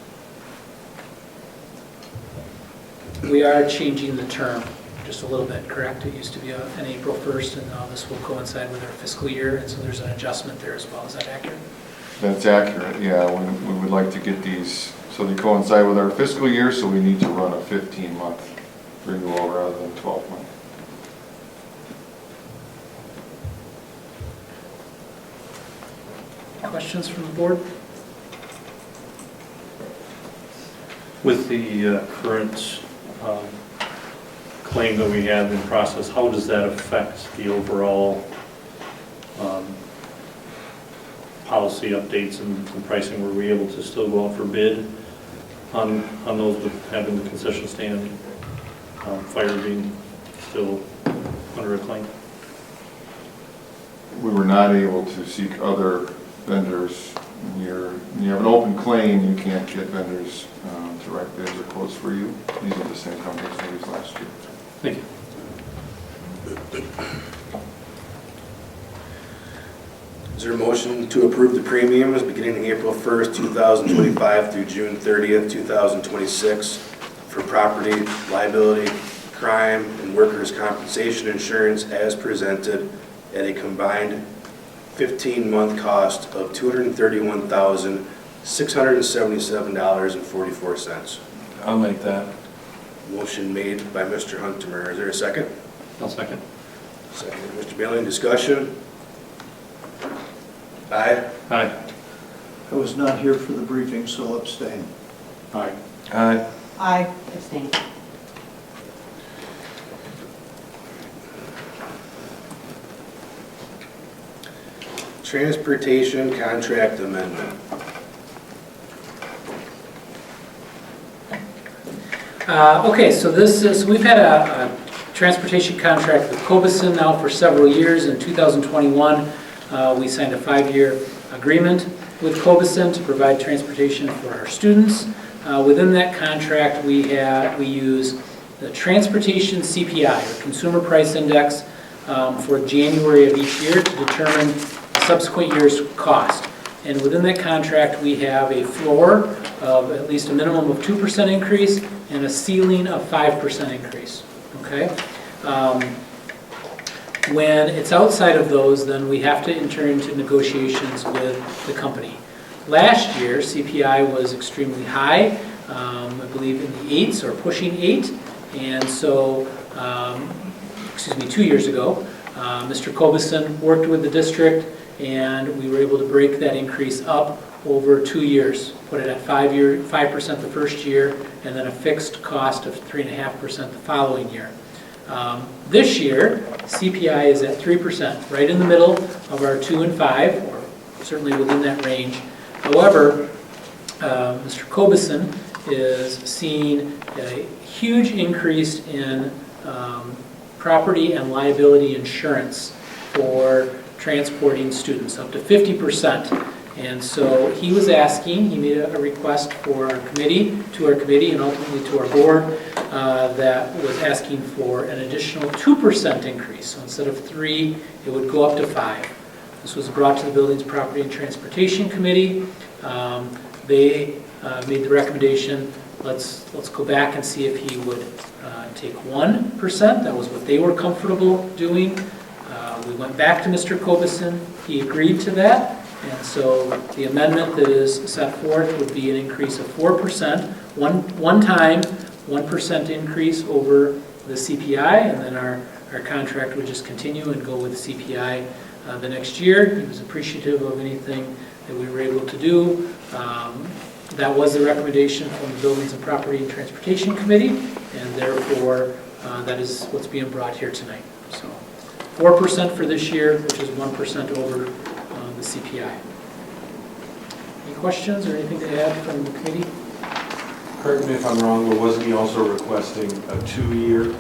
We are changing the term just a little bit, correct? It used to be an April 1st, and now this will coincide with our fiscal year, and so there's an adjustment there as well. Is that accurate? That's accurate, yeah. We would like to get these so they coincide with our fiscal year, so we need to run a 15-month renewal rather than 12-month. Questions from the board? With the current claim that we have in process, how does that affect the overall policy updates and pricing? Were we able to still go out for bid on those with having the concession stand, fire being still under a claim? We were not able to seek other vendors. When you have an open claim, you can't get vendors to write bids or quotes for you. These are the same companies we used last year. Thank you. Is there a motion to approve the premiums beginning April 1st, 2025 through June 30th, 2026 for property, liability, crime, and workers' compensation insurance as presented at a combined 15-month cost of $231,677.44. I'll make that. Motion made by Mr. Huntemer. Is there a second? I'll second. Second, Mr. Bailey. Discussion? Aye. Aye. I was not here for the briefing, so I'll abstain. Aye. Aye. Aye. Abstain. Transportation contract amendment. Okay, so we've had a transportation contract with Cobeson now for several years. In 2021, we signed a 5-year agreement with Cobeson to provide transportation for our students. Within that contract, we use the transportation CPI, or Consumer Price Index, for January of each year to determine the subsequent year's cost. And within that contract, we have a floor of at least a minimum of 2% increase and a ceiling of 5% increase. Okay? When it's outside of those, then we have to enter into negotiations with the company. Last year, CPI was extremely high, I believe in the 8s or pushing 8. And so, 2 years ago, Mr. Cobeson worked with the district, and we were able to break that increase up over 2 years, put it at 5% the first year, and then a fixed cost of 3.5% the following year. This year, CPI is at 3%, right in the middle of our 2 and 5, or certainly within that range. However, Mr. Cobeson is seeing a huge increase in property and liability insurance for transporting students, up to 50%. And so he was asking, he made a request to our committee, and ultimately to our board, that was asking for an additional 2% increase. So instead of 3, it would go up to 5 This was brought to the Buildings, Property, and Transportation Committee. They made the recommendation, let's go back and see if he would take 1%. That was what they were comfortable doing. We went back to Mr. Cobison. He agreed to that. And so the amendment that is set forth would be an increase of 4%, one time, 1% increase over the CPI, and then our contract would just continue and go with CPI the next year. He was appreciative of anything that we were able to do. That was the recommendation from the Buildings and Property and Transportation Committee, and therefore that is what's being brought here tonight. So 4% for this year, which is 1% over the CPI. Any questions or anything to add from the committee? Correct me if I'm wrong, but wasn't he also requesting a 2-year?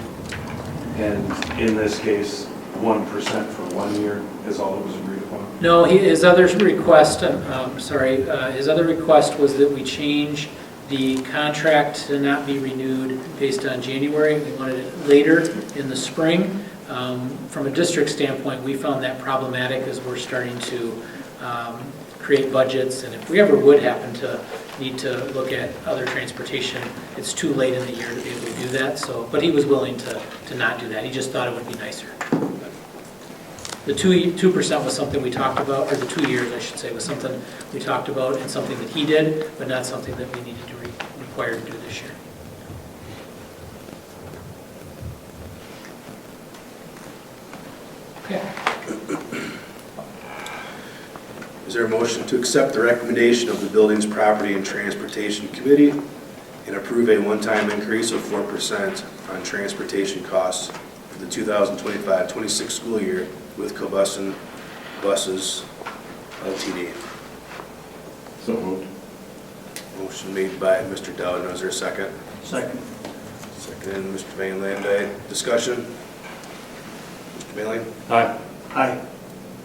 And in this case, 1% for 1 year is all that was agreed upon? No, his other request, his other request was that we change the contract to not be renewed based on January. We wanted it later in the spring. From a district standpoint, we found that problematic as we're starting to create budgets, and if we ever would happen to need to look at other transportation, it's too late in the year to be able to do that. So, but he was willing to not do that. He just thought it would be nicer. The 2% was something we talked about, or the 2 years, I should say, was something we talked about and something that he did, but not something that we needed to require to do this year. Okay. Is there a motion to accept the recommendation of the Buildings, Property, and Transportation Committee and approve a one-time increase of 4% on transportation costs for the 2025-26 school year with Cobison Buses Ltd.? So moved. Motion made by Mr. Dowden. Is there a second? Second. Seconded, Mr. Van Landijk. Discussion? Mr. Bailey? Aye. Aye.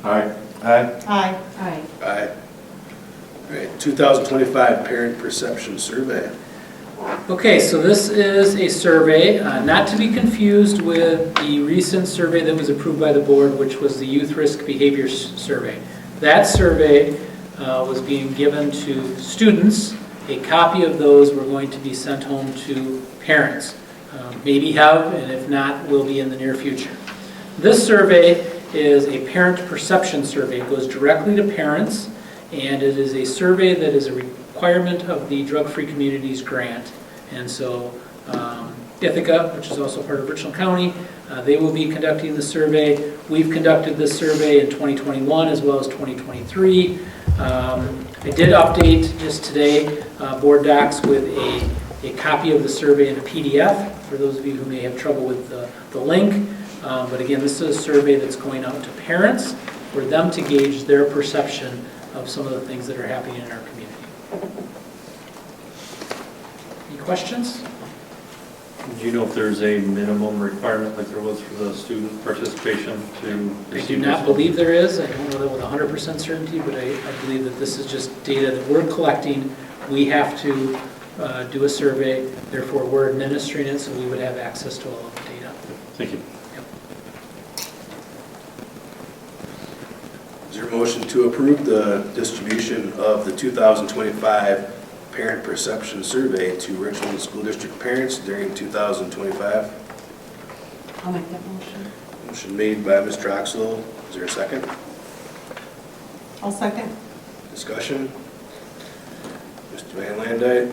Aye. Aye. Aye. Aye. All right, 2025 Parent Perception Survey. Okay, so this is a survey, not to be confused with the recent survey that was approved by the board, which was the Youth Risk Behavior Survey. That survey was being given to students. A copy of those were going to be sent home to parents. Maybe have, and if not, will be in the near future. This survey is a parent perception survey. It goes directly to parents, and it is a survey that is a requirement of the Drug-Free Communities grant. And so Ithaca, which is also part of Richland County, they will be conducting the survey. We've conducted this survey in 2021 as well as 2023. I did update just today board docs with a copy of the survey in a PDF for those of you who may have trouble with the link. But again, this is a survey that's going out to parents for them to gauge their perception of some of the things that are happening in our community. Any questions? Do you know if there's a minimum requirement like there was for the student participation to? I do not believe there is. I don't know that with 100% certainty, but I believe that this is just data that we're collecting. We have to do a survey, therefore we're administering it, so we would have access to all of the data. Thank you. Is there a motion to approve the distribution of the 2025 Parent Perception Survey to Richland School District parents during 2025? I'll make that motion. Motion made by Ms. Troxel. Is there a second? I'll second. Discussion? Mr. Van Landijk?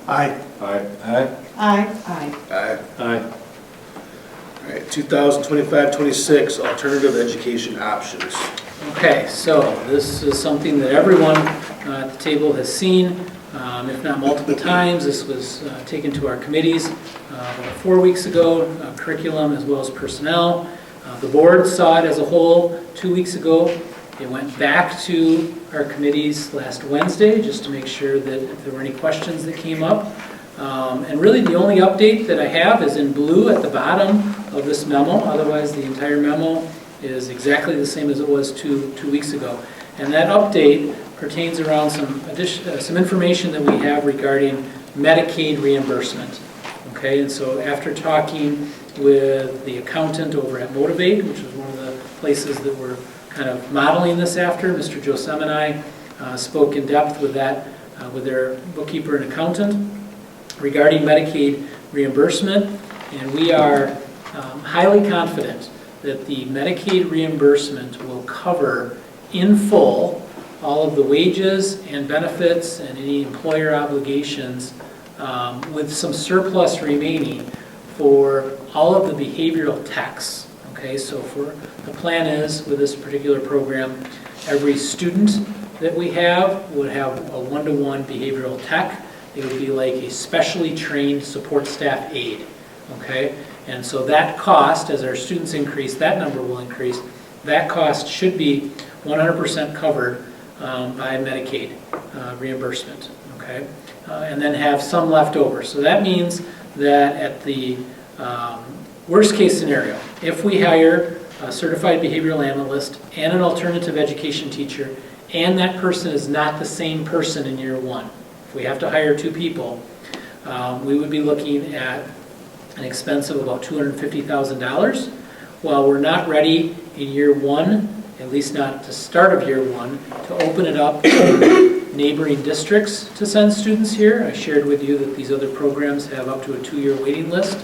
Aye. Aye. Aye. Aye. Aye. Aye. All right, 2025-26 Alternative Education Options. Okay, so this is something that everyone at the table has seen, if not multiple times. This was taken to our committees about 4 weeks ago, curriculum as well as personnel. The board saw it as a whole 2 weeks ago. It went back to our committees last Wednesday just to make sure that if there were any questions that came up. And really the only update that I have is in blue at the bottom of this memo. Otherwise, the entire memo is exactly the same as it was two weeks ago. And that update pertains around some information that we have regarding Medicaid reimbursement. Okay, and so after talking with the accountant over at Motivate, which was one of the places that we're kind of modeling this after. Mr. Joe Semini spoke in depth with that, with their bookkeeper and accountant regarding Medicaid reimbursement, and we are highly confident that the Medicaid reimbursement will cover in full all of the wages and benefits and any employer obligations, with some surplus remaining for all of the behavioral techs. Okay, so the plan is with this particular program, every student that we have would have a one-to-one behavioral tech. It would be like a specially trained support staff aide. Okay, and so that cost, as our students increase, that number will increase. That cost should be 100% covered by Medicaid reimbursement. Okay, and then have some left over. So that means that at the worst case scenario, if we hire a certified behavioral analyst and an alternative education teacher, and that person is not the same person in year one, if we have to hire 2 people, we would be looking at an expense of about $250,000. While we're not ready in year one, at least not at the start of year one, to open it up to neighboring districts to send students here. I shared with you that these other programs have up to a 2-year waiting list.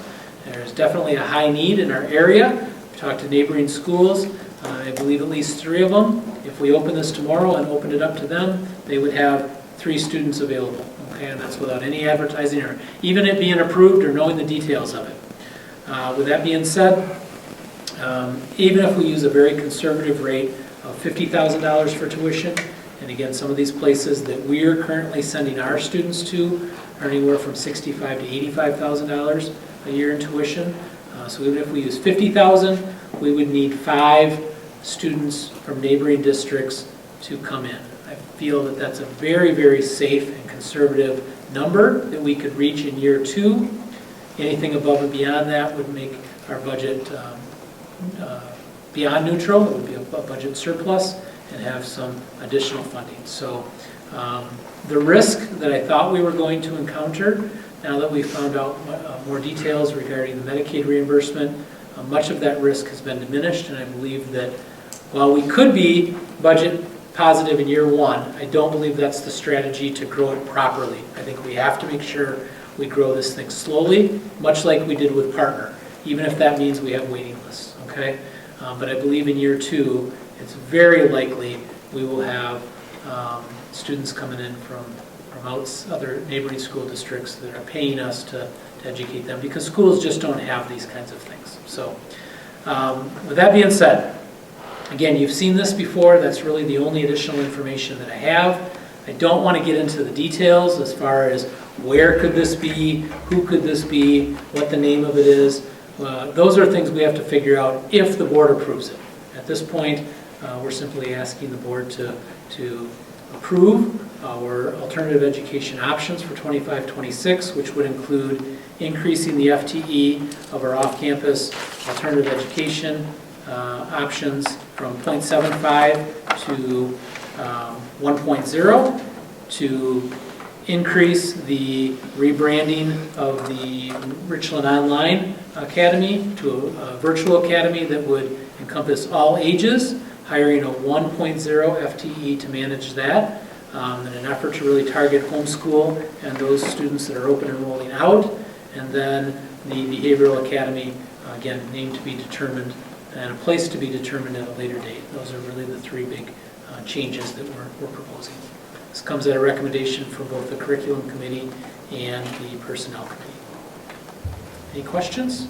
There's definitely a high need in our area. We talked to neighboring schools. I believe at least 3 of them. If we open this tomorrow and opened it up to them, they would have 3 students available. Okay, and that's without any advertising or even it being approved or knowing the details of it. With that being said, even if we use a very conservative rate of $50,000 for tuition, and again, some of these places that we are currently sending our students to are anywhere from $65,000 to $85,000 a year in tuition. So even if we use $50,000, we would need 5 students from neighboring districts to come in. I feel that that's a very, very safe and conservative number that we could reach in year 2. Anything above and beyond that would make our budget beyond neutral. It would be a budget surplus and have some additional funding. So the risk that I thought we were going to encounter, now that we've found out more details regarding the Medicaid reimbursement, much of that risk has been diminished, and I believe that while we could be budget positive in year 1, I don't believe that's the strategy to grow it properly. I think we have to make sure we grow this thing slowly, much like we did with Partner, even if that means we have waiting lists, okay? But I believe in year 2, it's very likely we will have students coming in from other neighboring school districts that are paying us to educate them, because schools just don't have these kinds of things. So with that being said, again, you've seen this before. That's really the only additional information that I have. I don't want to get into the details as far as where could this be, who could this be, what the name of it is. Those are things we have to figure out if the board approves it. At this point, we're simply asking the board to approve our alternative education options for 25-26, which would include increasing the FTE of our off-campus alternative education options from 0.75 to 1.0, to increase the rebranding of the Richland Online Academy to a virtual academy that would encompass all ages, hiring a 1.0 FTE to manage that, in an effort to really target homeschool and those students that are open enrolling out, and then the Behavioral Academy, again, named to be determined and a place to be determined at a later date. Those are really the 3 big changes that we're proposing. This comes at a recommendation from both the Curriculum Committee and the Personnel Committee. Any questions?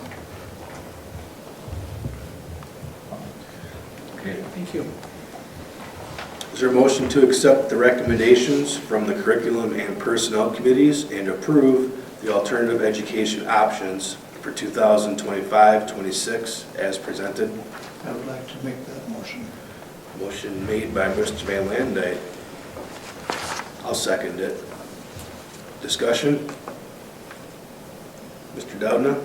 Okay, thank you. Is there a motion to accept the recommendations from the Curriculum and Personnel Committees and approve the alternative education options for 2025-26 as presented? I would like to make that motion. Motion made by Mr. Van Landijk. I'll second it. Discussion? Mr. Doudna?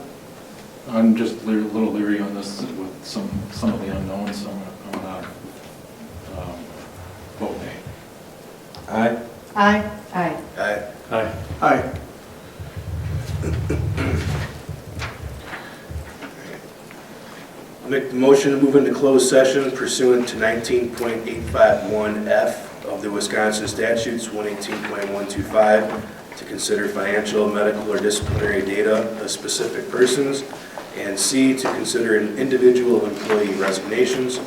I'm just a little leery on this with some of the unknowns, so I'm going to vote nay. Aye. Aye. Aye. Aye. Aye. Aye. Make the motion to move into closed session pursuant to 19.851F of the Wisconsin statutes 118.125 to consider financial, medical, or disciplinary data of specific persons, and C, to consider an individual employee resignations.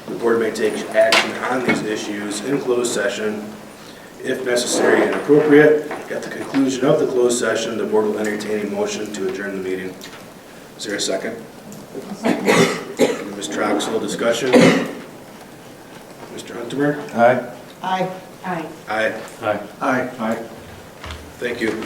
The board may take action on these issues in closed session if necessary and appropriate. At the conclusion of the closed session, the board will entertain a motion to adjourn the meeting. Is there a second? Ms. Troxel, discussion? Mr. Huntemer? Aye. Aye. Aye. Aye. Aye. Aye. Thank you.